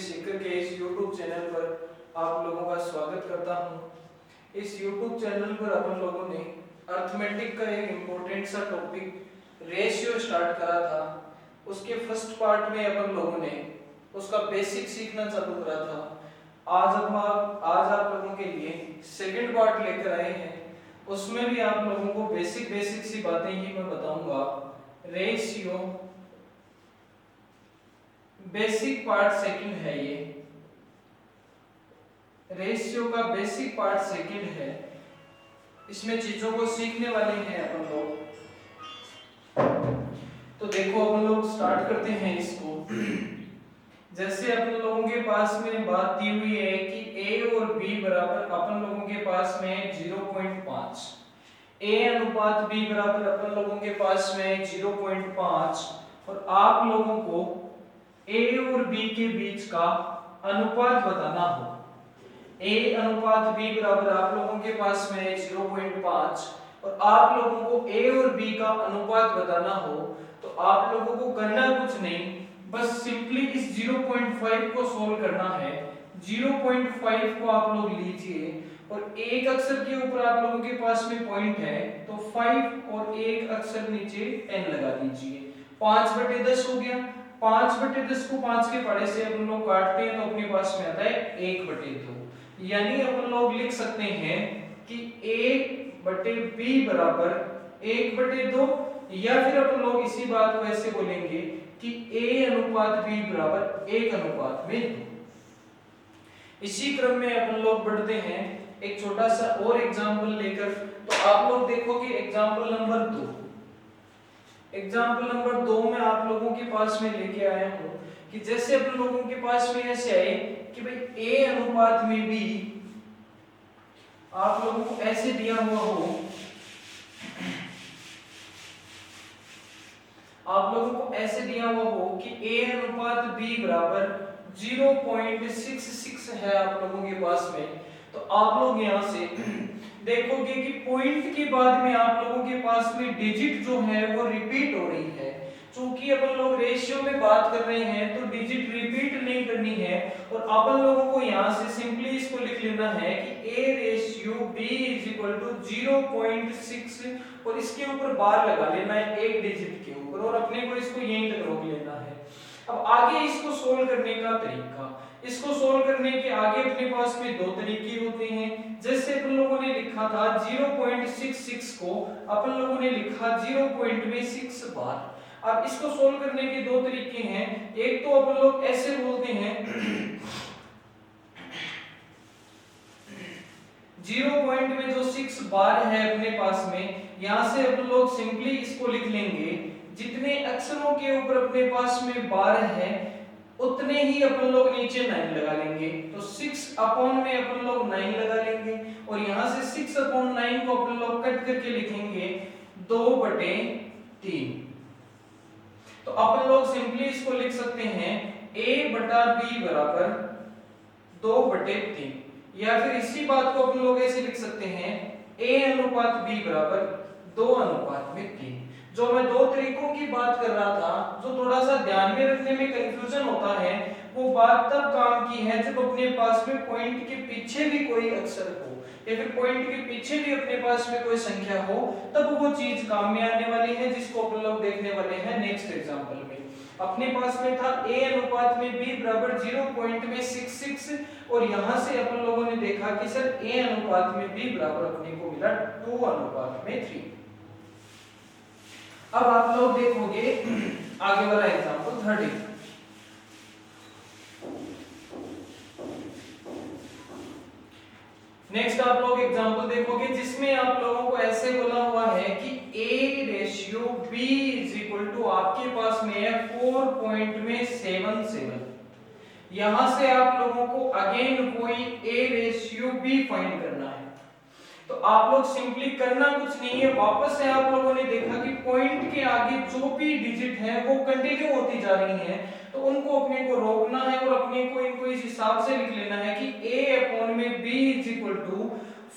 सीकर के इस YouTube channel पर आप लोगों का स्वागत करता हूं। इस YouTube चैनल पर अपन लोगों ने अर्थमेटिक का एक इम्पोर्टेंट सा टॉपिक रेशियो स्टार्ट करा था। उसके फर्स्ट पार्ट में अपन लोगों ने उसका बेसिक सीखना चालू करा था। आज आप लोगों के लिए सेकंड पार्ट लेकर आए हैं। उसमें भी आप लोगों को बेसिक सी बातें ही मैं बताऊंगा। रेशियो बेसिक पार्ट सेकंड है, ये रेशियो का बेसिक पार्ट सेकंड है। इसमें चीजों को सीखने वाले हैं अपन लोग। तो देखो अपन लोग स्टार्ट करते हैं इसको। जैसे अपन लोगों के पास में बात दी हुई है कि a और b बराबर अपन लोगों के पास में 0.5, a अनुपात b बराबर अपन लोगों के पास में 0.5 और आप लोगों को a और b के बीच का अनुपात बताना हो। a अनुपात b बराबर आप लोगों के पास में 0.5 और आप लोगों को a और b का अनुपात बताना हो तो आप लोगों को करना कुछ नहीं, बस सिंपली इस 0.5 को सोल्व करना है। 0.5 को आप लोग लीजिए और एक अक्षर के ऊपर आप लोगों के पास में पॉइंट है तो 5 और एक अक्षर नीचे n लगा दीजिए। 5/10 हो गया। 5/10 को 5 के पहाड़े से अपन लोग काटते हैं तो अपने पास में आता है 1/2। यानी अपन लोग लिख सकते हैं कि 1/b बराबर 1/2, या फिर अपन लोग इसी बात को ऐसे बोलेंगे कि a अनुपात b बराबर 1/2। इसी क्रम में अपन लोग बढ़ते हैं एक छोटा सा और एग्जांपल लेकर। तो आप लोग देखोगे एग्जांपल नंबर 2। एग्जांपल नंबर 2 में आप लोगों के पास में लेके आया हूं कि जैसे अपन लोगों के पास में ऐसे आए कि भाई a अनुपात में b आप लोगों को ऐसे दिया हुआ हो, आप लोगों को ऐसे दिया हुआ हो कि a अनुपात b बराबर 0.66 है आप लोगों के पास में। तो आप लोग यहां से देखोगे कि पॉइंट के बाद में आप लोगों के पास में डिजिट जो है वो रिपीट हो रही है। चूंकि अपन लोग रेशियो में बात कर रहे हैं तो डिजिट रिपीट नहीं करनी है और अपन लोगों को यहां से सिंपली इसको लिख लेना है कि a ratio b is equal to 0.6 और इसके ऊपर बार लगा लेना है एक डिजिट के ऊपर और अपने को इसको यहीं तक रोक लेना है। अब आगे इसको सोल्व करने का तरीका, इसको सोल्व करने के आगे अपने पास में दो तरीके होते हैं। जैसे अपन लोगों ने लिखा था 0.66 को अपन लोगों ने लिखा 0.6 बार। अब इसको सोल्व करने के दो तरीके हैं। एक तो अपन लोग ऐसे बोलते हैं 0 में जो 6 बार है अपने पास में, यहां से अपन लोग सिंपली इसको लिख लेंगे जितने अक्षरों के ऊपर अपने पास में बार है उतने ही अपन लोग नीचे 9 लगा लेंगे। तो 6 अपॉन में अपन लोग 9 लगा लेंगे और यहां से 6 अपॉन 9 को अपन लोग कट करके लिखेंगे 2/3। तो अपन लोग सिंपली इसको लिख सकते हैं a/b बराबर 2/3, या फिर इसी बात को अपन लोग ऐसे लिख सकते हैं a अनुपात b बराबर 2/3। जो मैं दो तरीकों की बात कर रहा था, जो थोड़ा सा ध्यान में रखने में कंफ्यूजन होता है, वो बात तब काम की है जब अपने पास में पॉइंट के पीछे भी कोई अक्षर हो या फिर पॉइंट के पीछे भी अपने पास में कोई संख्या हो, तब वो चीज काम में आने वाली है, जिसको अपन लोग देखने वाले हैं नेक्स्ट एग्जांपल में। अपने पास में था a अनुपात में b बराबर 0.66 और यहां से अपन लोगों ने देखा कि सर a अनुपात में b बराबर अपने को मिला 2/3। अब आप लोग देखोगे आगे वाला एग्जांपल 30। नेक्स्ट आप लोग एग्जांपल देखोगे जिसमें आप लोगों को ऐसे बोला हुआ है कि a ratio b is equal to आपके पास में है 4.77। यहां से आप लोगों को अगेन कोई a रेशियो b फाइंड करना है। तो आप लोग सिंपली करना कुछ नहीं है, वापस से आप लोगों ने देखा कि पॉइंट के आगे जो भी डिजिट है वो कंटिन्यू होती जा रही हैं, तो उनको अपने को रोकना है और अपने को इनको इस हिसाब से लिख लेना है कि a अपॉन में b इज इक्वल टू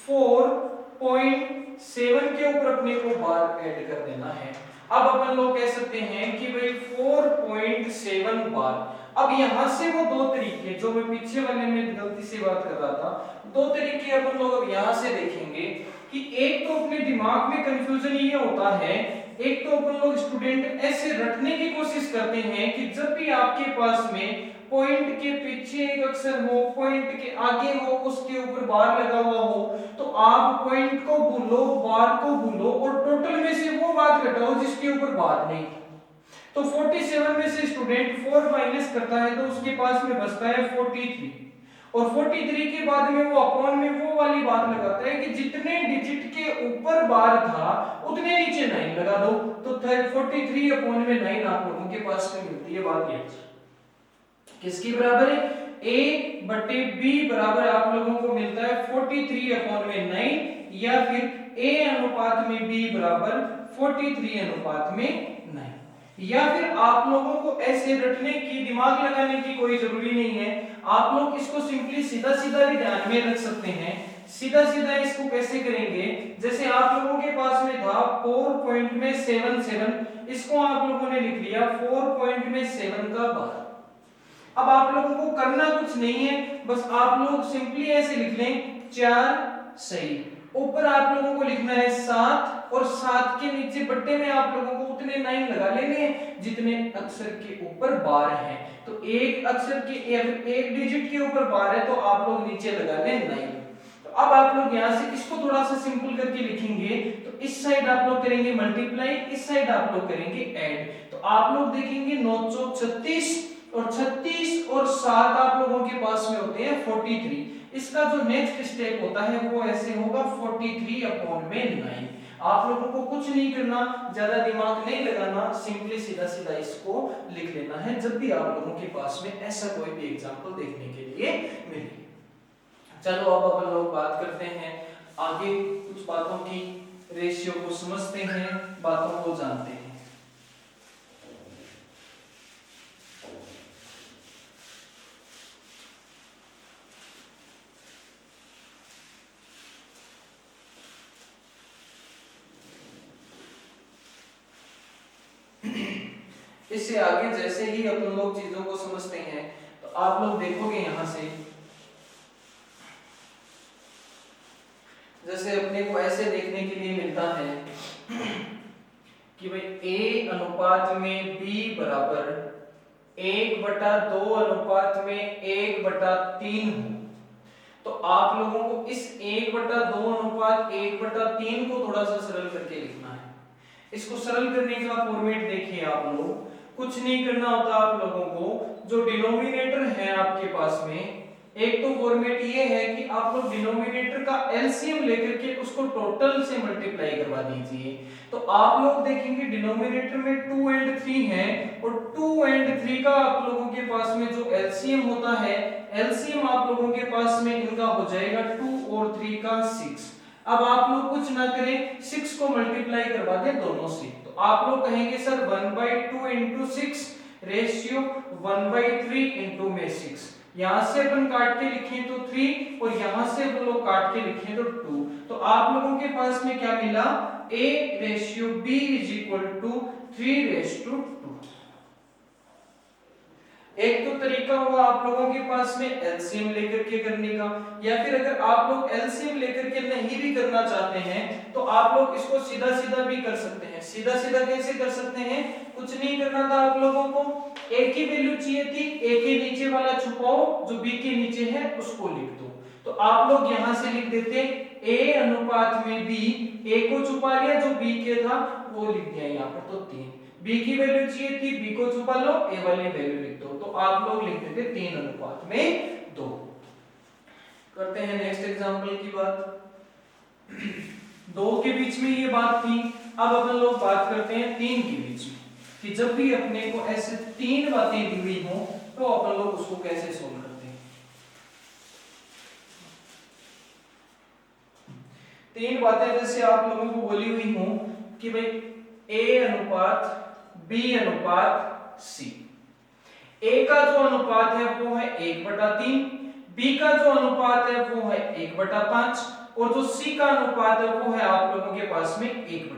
4.7 के ऊपर अपने को बार ऐड कर देना है। अब अपन लोग कह सकते हैं कि भाई 4.7 बार अब यहां से वो दो तरीके जो मैं पीछे वाले में गलती से बात कर रहा था, दो तरीके अपन लोग अब यहां से देखेंगे कि एक तो अपने दिमाग में कंफ्यूजन ये होता है, एक तो अपन लोग स्टूडेंट ऐसे रटने की कोशिश करते हैं कि जब भी आपके पास में पॉइंट के पीछे एक अक्षर हो, पॉइंट के आगे हो, उसके ऊपर बार लगा हुआ हो, तो आप पॉइंट को भूलो, बार को भूलो और टोटल में से वो बात घटाओ जिसके ऊपर बार नहीं। तो 47 में से स्टूडेंट 4 माइनस करता है तो उसके पास में बचता है 43, और 43 के बाद में वो अपॉन में वो वाली बात लगाता है कि जितने डिजिट के ऊपर बार था उतने नीचे 9 लगा दो, तो 43 अपॉन में 9 आप लोगों के पास में मिलती है। बात ये किसकी बराबर है? a बटे b बराबर आप लोगों को मिलता है 43 अपॉन में 9, या फिर a अनुपात में b बराबर 43 अनुपात में 9। या फिर आप लोगों को ऐसे रटने की, दिमाग लगाने की कोई जरूरी नहीं है, आप लोग इसको सिंपली सीधा सीधा भी ध्यान में रख सकते हैं। सीधा सीधा इसको कैसे करेंगे, जैसे आप लोगों के पास में था 4.77, इसको आप लोगों ने लिख लिया 4.7 का बार। अब आप लोगों को करना कुछ नहीं है, बस आप लोग सिंपली ऐसे लिख लें 4 सही, ऊपर आप लोगों को लिखना है 7, और 7 के नीचे बट्टे में आप लोगों को उतने 9 लगा लेने हैं जितने अक्षर के ऊपर बार है। तो एक अक्षर के एक डिजिट के ऊपर बार है तो आप लोग नीचे लगा लें 9। तो अब आप लोग यहां से इसको थोड़ा सा सिंपल करके लिखेंगे, तो इस साइड आप लोग करेंगे मल्टीप्लाई, इस साइड आप लोग करेंगे ऐड, तो आप लोग देखेंगे 9 चौक 36, और 36 और 7 आप लोगों के पास में होते हैं 43। इसका जो नेक्स्ट स्टेप होता है वो ऐसे होगा 43 अपॉन में 9। आप लोगों को कुछ नहीं करना, ज्यादा दिमाग नहीं लगाना, सिंपली सीधा सीधा इसको लिख लेना है जब भी आप लोगों के पास में ऐसा कोई भी एग्जांपल देखने के लिए मिले। चलो अब अपन लोग बात करते हैं आगे, कुछ बातों की रेशियो को समझते हैं, बातों को जानते हैं। इससे आगे जैसे ही अपन लोग चीजों को समझते हैं तो आप लोग देखोगे यहां से, जैसे अपने को ऐसे देखने के लिए मिलता है कि भाई a अनुपात में b बराबर 1/2 अनुपात में 1/3 हो, तो आप लोगों को इस 1/2 अनुपात 1/3 को थोड़ा सा सरल करके लिखना है। इसको सरल करने का फॉर्मेट देखिए आप लोग, कुछ नहीं करना होता आप लोगों को, जो डिनोमिनेटर है आपके पास में, एक तो फॉर्मेट ये है कि आप लोग डिनोमिनेटर का एलसीएम लेकर के उसको टोटल से मल्टीप्लाई करवा दीजिए। तो आप लोग देखेंगे डिनोमिनेटर में 2 और 3 है, और 2 और 3 का आप लोगों के पास में जो एलसीएम होता है, एलसीएम आप लोगों के पास में इनका हो जाएगा 2 और 3 का 6। अब आप लोग कुछ ना करें, 6 को मल्टीप्लाई करवा दें दोनों से, तो आप लोग कहेंगे सर 1/2 into 6 रेशियो 1/3 into में 6। यहां से अपन काट के लिखें तो 3, और यहां से अपन लोग काट के लिखें तो 2। तो आप लोगों के पास में क्या मिला, a ratio b is equal to 3:2। एक तो तरीका होगा आप लोगों के पास में एलसीएम लेकर के करने का, या फिर अगर आप लोग एलसीएम लेकर के नहीं भी करना चाहते हैं तो आप लोग इसको सीधा सीधा भी कर सकते हैं। सीधा सीधा कैसे कर सकते हैं, कुछ नहीं करना था आप लोगों को, ए की वैल्यू चाहिए थी, ए के नीचे वाला छुपाओ, जो बी के नीचे है उसको लिख दो। तो आप लोग यहां से लिख देते ए अनुपात में बी, ए को छुपा लिया, जो बी के था वो लिख दिया यहाँ पर, तो 3। बी की वैल्यू चाहिए थी, बी को छुपा लो, ए वाली वैल्यू लिख दो, तो आप लोग लिख देते 3 अनुपात में 2। करते हैं नेक्स्ट एग्जांपल की बात। 2 के बीच में ये बात थी, अब अपन लोग बात करते हैं 3 के बीच में, कि जब भी अपने को ऐसे 3 बातें दी हुई हो तो अपन लोग उसको कैसे सोल्व करते हैं। 3 बातें जैसे आप लोगों को बोली हुई हो कि भाई a अनुपात b अनुपात c। a का जो अनुपात है वो है 1/3, b का जो अनुपात है वो है 1/5, और जो c का अनुपात है वो है आप लोगों के पास में 1/2।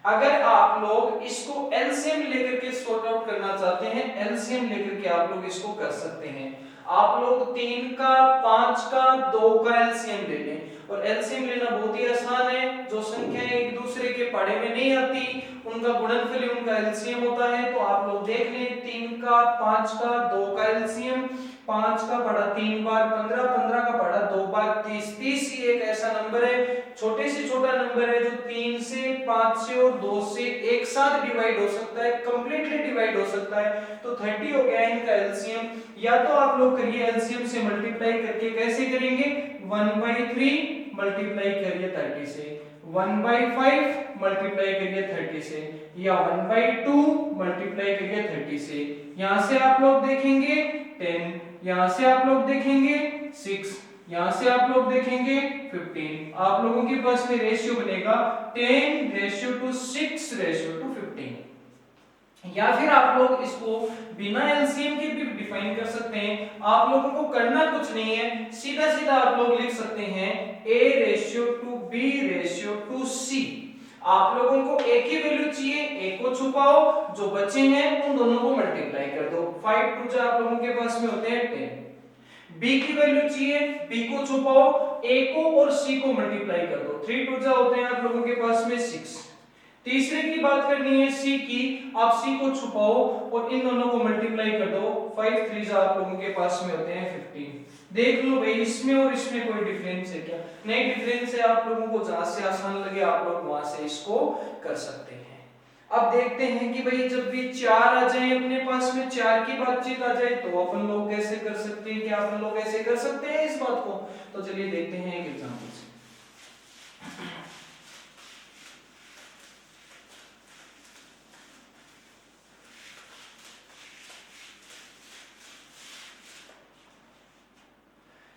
अगर आप लोग इसको एलसीएम लेकर के सॉर्ट आउट करना चाहते हैं एलसीएम लेकर के आप लोग इसको कर सकते हैं। आप लोग 3 का 5 का 2 का एलसीएम ले लें, और एलसीएम लेना बहुत ही आसान है। जो संख्याएं एक दूसरे के पाड़े में नहीं आती उनका गुणनफल ही उनका एलसीएम होता है। तो आप लोग देख लें 3 का 5 का 2 का एलसीएम, 5 का पड़ा 3 बार 15, 15 का पड़ा 2 बार 30, 30 ही एक ऐसा नंबर है, छोटे से छोटा नंबर है जो 3 से 5 से और 2 से एक साथ डिवाइड हो सकता है, कंप्लीटली डिवाइड हो सकता है। तो 30 हो गया इनका एलसीएम। या तो आप लोग करिए एलसीएम से मल्टीप्लाई करके, कैसे करेंगे 1/3 मल्टीप्लाई करिए 30 से, 1/5 मल्टीप्लाई करिए 30 से, या 1/2 मल्टीप्लाई करिए 30 से। यहां से आप लोग देखेंगे 10, यहां से आप लोग देखेंगे 6, यहां से आप लोग देखेंगे 15। आप लोगों के पास में रेशियो बनेगा 10:6:15। या फिर आप लोग इसको बिना एलसीएम के भी डिफाइन कर सकते हैं। आप लोगों को करना कुछ नहीं है, सीधा सीधा आप लोग लिख सकते हैं A:B:C। आप लोगों को एक ही वैल्यू चाहिए, ए को छुपाओ, जो बचे हैं उन दोनों को मल्टीप्लाई कर दो। 5 2 जा आप लोगों के पास में होते हैं 10। बी की वैल्यू चाहिए, बी को छुपाओ, ए को और सी को मल्टीप्लाई कर दो। 3 2 जा होते हैं आप लोगों के पास में 6। तीसरे की बात करनी है सी की, आप सी को छुपाओ और इन दोनों को मल्टीप्लाई कर दो। 5 3 जा आप लोगों के पास में होते हैं 15। देख लो भाई इसमें और इसमें कोई डिफरेंस है क्या? नहीं डिफरेंस है। आप लोगों को जहां से आसान लगे आप लोग वहां से इसको कर सकते हैं। अब देखते हैं कि भाई जब भी 4 आ जाए अपने पास में, 4 की बातचीत आ जाए तो अपन लोग कैसे कर सकते हैं, क्या अपन लोग ऐसे कर सकते हैं इस बात को? तो चलिए देखते हैं एक एग्जांपल से।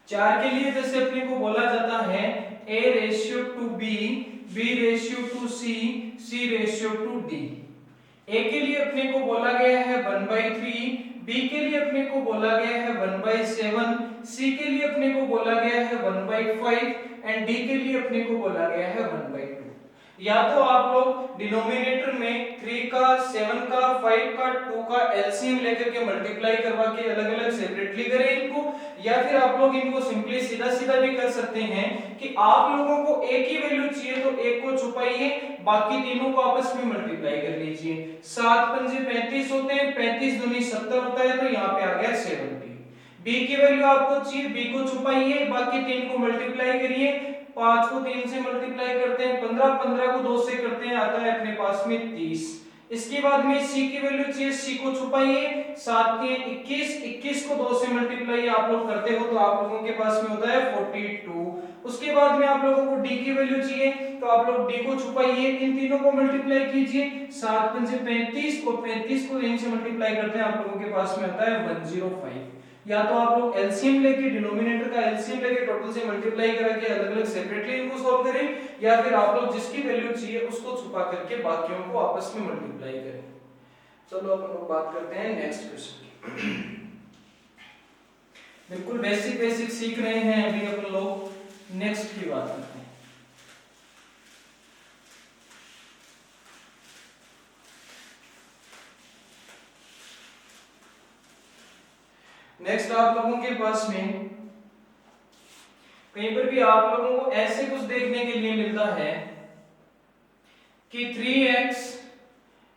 4 के लिए जैसे अपने को बोला जाता है A:B, B:C, C:D। A के लिए अपने को बोला गया है 1/3, B के लिए अपने को बोला गया है 1/7, C के लिए अपने को बोला गया है 1/5 एंड D के लिए अपने को बोला गया है 1/2। या तो आप लोग डिनोमिनेटर में 3 का 7 का 5 का 2 का एलसीएम लेकर के मल्टीप्लाई करवा के अलग अलग सेपरेटली करें इनको, या फिर आप लोग इनको सिंपली सीधा सीधा भी कर सकते हैं कि आप लोगों को एक ही वैल्यू चाहिए तो एक को छुपाइए, बाकी तीनों को आपस में मल्टीप्लाई कर लीजिए। 7 पंजे 35 होते हैं, 35 दूनी 70 होता है, तो यहाँ पे आ गया 70। बी की वैल्यू आपको चाहिए, बी को छुपाइए, बाकी तीन को मल्टीप्लाई करिए। 5 को 3 से मल्टीप्लाई करते हैं 15, 15 को 2 से करते हैं, आता है अपने पास में 30। इसके बाद में सी की वैल्यू चाहिए, सी को छुपाइए, 7 के 21, 21 को 2 से मल्टीप्लाई आप लोग करते हो तो आप लोगों के पास में होता है 42। उसके बाद में आप लोगों को डी की वैल्यू चाहिए तो आप लोग डी को छुपाइए, इन तीनों को मल्टीप्लाई कीजिए, 7 पंजे 35 और 35 को 3 से मल्टीप्लाई करते हैं, आप लोगों के पास में आता है 105। या तो आप लोग एलसीएम लेके, डिनोमिनेटर का एलसीएम लेके टोटल से मल्टीप्लाई करके अलग अलग सेपरेटली इनको सॉल्व करें, या फिर आप लोग जिसकी वैल्यू चाहिए उसको छुपा करके बाकियों को आपस में मल्टीप्लाई करें। चलो अपन लोग बात करते हैं नेक्स्ट क्वेश्चन की। बिल्कुल बेसिक बेसिक सीख रहे हैं अभी अपन लोग, नेक्स्ट की बात करते हैं। नेक्स्ट आप लोगों के पास में कहीं पर भी आप लोगों को ऐसे कुछ देखने के लिए मिलता है कि 3x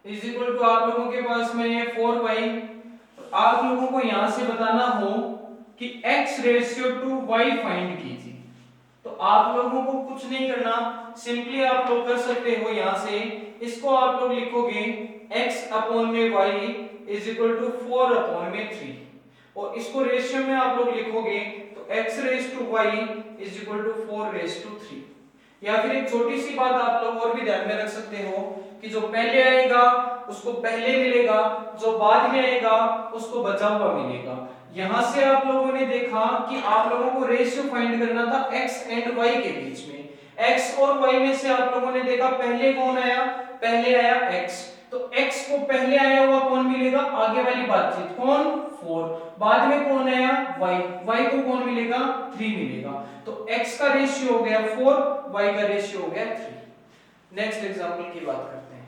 इज इक्वल टू आप लोगों के पास में ये 4y, आप लोगों को यहां से बताना हो कि x ratio two y find कीजिए। तो आप लोगों को कुछ नहीं करना, सिंपली आप लोग कर सकते हो यहां से, इसको आप लोग लिखोगे x अपॉन में y is equal to 4 upon में 3, और इसको रेशियो में आप लोग लिखोगे तो x raise to y is equal to 4 raise to 3। या फिर एक छोटी सी बात आप लोग और भी ध्यान में रख सकते हो कि जो पहले आएगा उसको पहले मिलेगा, जो बाद में आएगा उसको बचा हुआ मिलेगा। यहां से आप लोगों ने देखा कि आप लोगों को रेशियो फाइंड करना था x एंड y के बीच में, x और y में से आप लोगों ने देखा पहले कौन आया, पहले आया x, तो x को पहले आया हुआ कौन मिलेगा, आगे वाली बातचीत कौन 4, बाद में कौन आया y को कौन मिलेगा 3 मिलेगा, तो x का रेशियो हो गया 4, y का रेशियो हो गया 3। नेक्स्ट एग्जांपल की बात करते हैं।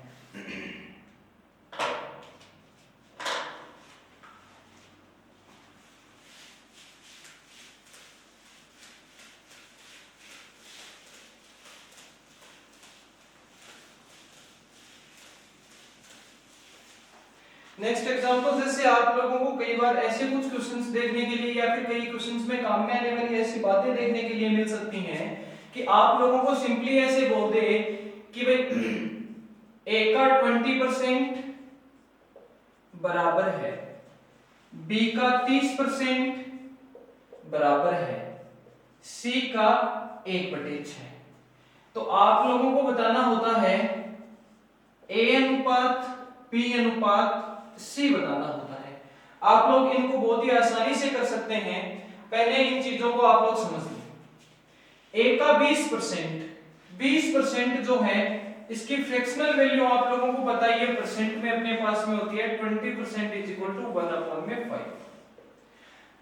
नेक्स्ट एग्जांपल, जैसे आप लोगों को कई बार ऐसे कुछ क्वेश्चंस देखने के लिए या फिर कई क्वेश्चंस में काम में आने वाली ऐसी बातें देखने के लिए मिल सकती हैं कि आप लोगों को सिंपली ऐसे बोल दे कि भाई a का 20% बराबर है b का 30% बराबर है c का 1/6। तो आप लोगों को बताना होता है a अनुपात b अनुपात c बताना होता है। आप लोग इनको बहुत ही आसानी से कर सकते हैं। पहले इन चीजों को आप लोग समझ लें। a का 20% जो है इसकी फ्रैक्शनल वैल्यू आप लोगों को पता ही है, परसेंट में अपने पास में होती है 20% इज इक्वल टू 1/5।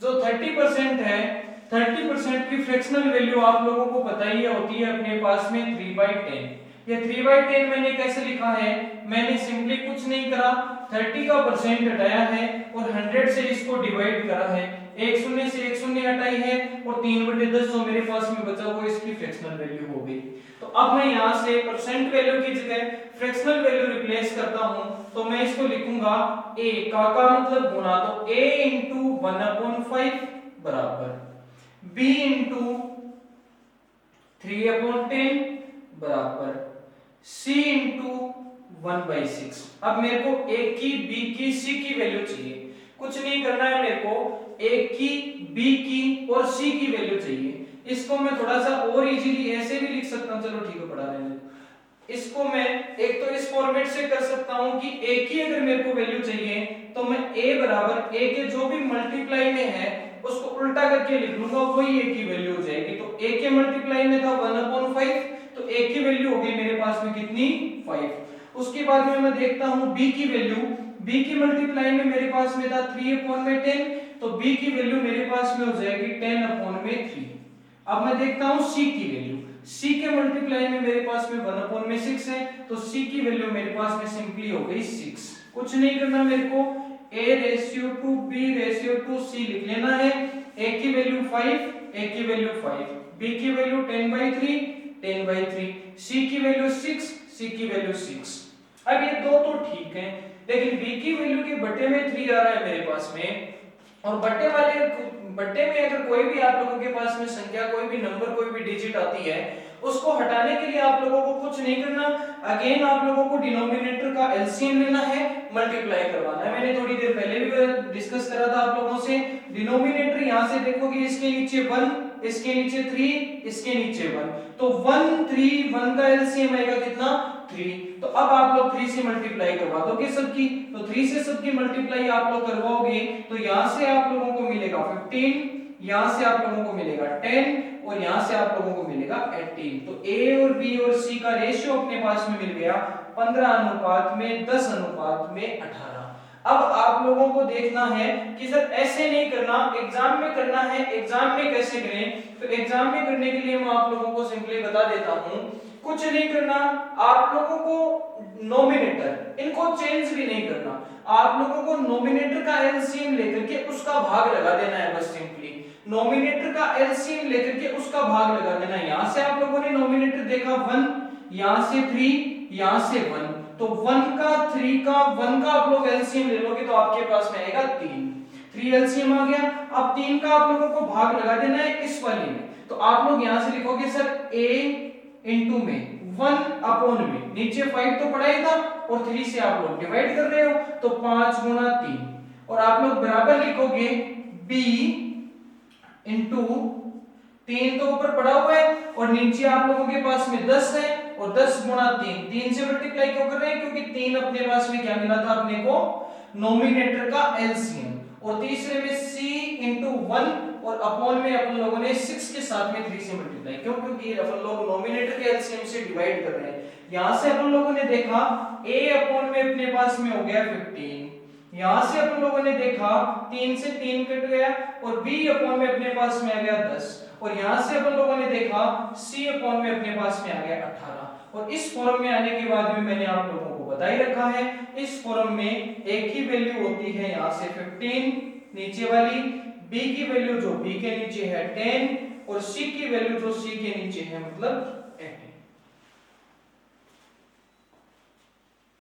जो 30% है, 30% की फ्रैक्शनल वैल्यू आप लोगों को पता ही है, होती है अपने पास में 3/10। ये 3/10 मैंने कैसे लिखा है, मैंने सिंपली कुछ नहीं करा, 30 का परसेंट हटाया है और 100 से इसको डिवाइड करा है, एक शून्य से एक शून्य हटाई है और 3/10 जो मेरे पास में बचा वो इसकी फ्रैक्शनल वैल्यू हो गई। तो अब मैं यहां से परसेंट वैल्यू की जगह फ्रैक्शनल वैल्यू रिप्लेस करता हूं, तो मैं इसको लिखूंगा a का मतलब गुना, तो a into 1/5 बराबर b into 3/10 बराबर c into 1/6। अब मेरे को a की b की c की वैल्यू चाहिए, कुछ नहीं करना है, मेरे को a की b की और c की वैल्यू चाहिए। इसको मैं थोड़ा सा और इजीली ऐसे भी लिख सकता हूं, चलो ठीक है पढ़ा रहे हैं। इसको मैं एक तो इस फॉर्मेट से कर सकता हूं कि a की अगर मेरे को वैल्यू चाहिए तो मैं a बराबर a के जो भी मल्टीप्लाई में है उसको उल्टा करके लिख लूंगा, वही a की वैल्यू हो जाएगी। तो a के मल्टीप्लाई में था 1/5, तो a की वैल्यू हो गई मेरे पास में कितनी, 5। उसके बाद में मैं देखता हूं b की वैल्यू, b की मल्टीप्लाई में मेरे पास में था 3/10, तो b की वैल्यू मेरे पास में हो जाएगी 10/3। अब मैं देखता हूं c की वैल्यू, c के मल्टीप्लाई में मेरे पास में 1/6 है, तो c की वैल्यू मेरे पास में सिंपली हो गई 6। कुछ नहीं करना, मेरे को a/b/c लिख लेना है। a की वैल्यू 5, a की वैल्यू 5, b की वैल्यू 10/3, c की वैल्यू 6, c की वैल्यू 6। अब ये दो तो ठीक है, लेकिन b की वैल्यू के बट्टे में 3 आ रहा है मेरे पास में, और बट्टे में अगर कोई भी आप लोगों के पास में संख्या, कोई भी नंबर, कोई भी डिजिट आती है, उसको हटाने के लिए आप लोगों को कुछ नहीं करना। अगेन आप लोगों को डिनोमिनेटर का एलसीएम लेना है, मल्टीप्लाई करवाना है। मैंने थोड़ी देर पहले भी डिस्कस करा था आप लोगों से। डिनोमिनेटर यहां से देखोगे, इसके नीचे 1, इसके नीचे 3, इसके नीचे 1, तो 1 3 1 का एलसीएम आएगा कितना, 3। तो अब आप लोग 3 से मल्टीप्लाई करवा दोगे सबकी, तो 3 से सबकी मल्टीप्लाई आप लोग करवाओगे तो यहां से आप लोगों को मिलेगा 15, यहां से आप लोगों को मिलेगा 10 और यहां से आप लोगों को मिलेगा 18। तो a और b और c का रेशियो अपने पास में मिल गया 15:10:18। अब आप लोगों को देखना है कि सर ऐसे नहीं करना, एग्जाम में करना है। एग्जाम में कैसे करें, तो एग्जाम में करने के लिए मैं आप लोगों को सिंपली बता देता हूं। कुछ नहीं करना, आप लोगों को नोमिनेटर इनको चेंज भी नहीं करना, आप लोगों को नोमिनेटर का एलसीएम लेकर के उसका भाग लगा देना है, बस सिंपली नोमिनेटर का एलसीएम लेकर के उसका भाग लगा देना है। यहां से आप लोगों ने नोमिनेटर देखा 1, यहां से 3, यहां से 1, तो 1 का 3 का 1 का आप लोग एलसीएम ले लोगे तो आपके पास में आएगा 3 एलसीएम आ गया। अब 3 का आप लोगों को भाग लगा देना है इस वाली में, तो आप लोग यहां से लिखोगे सर a इनटू में 1 में, नीचे 5 तो पड़ा ही था और 3 से आप लोग डिवाइड कर रहे हो, तो 5 गुणा 3, और आप लोग बराबर लिखोगे b इनटू 3 तो ऊपर पड़ा हुआ है और नीचे आप लोगों के पास में 10 है, और 10 गुणा 3 से मल्टीप्लाई क्यों कर रहे हैं, क्योंकि 3 अपने पास में क्या मिला था अपने को, नोमिनेटर का एलसीएम, और तीसरे में c इनटू 1 और अपॉन में अपन लोगों ने 6 के साथ में 3 से मल्टीप्लाई, क्यों, क्योंकि अपन लोग नोमिनेटर के एलसीएम से डिवाइड कर रहे हैं। यहां से अपन लोगों ने देखा a अपॉन में अपने पास में हो गया 15, यहां से अपन लोगों ने देखा 3 से 3 कट गया और b अपॉन में अपने पास में आ गया 10, और यहां से अपन लोगों ने देखा c अपॉन में अपने पास में आ गया 18। और इस फॉर्म में आने के बाद भी मैंने आप लोगों को बता ही रखा है, इस फॉर्म में एक ही वैल्यू होती है यहां से 15 नीचे वाली, b की वैल्यू जो b के नीचे है 10 और c की वैल्यू जो c के नीचे है मतलब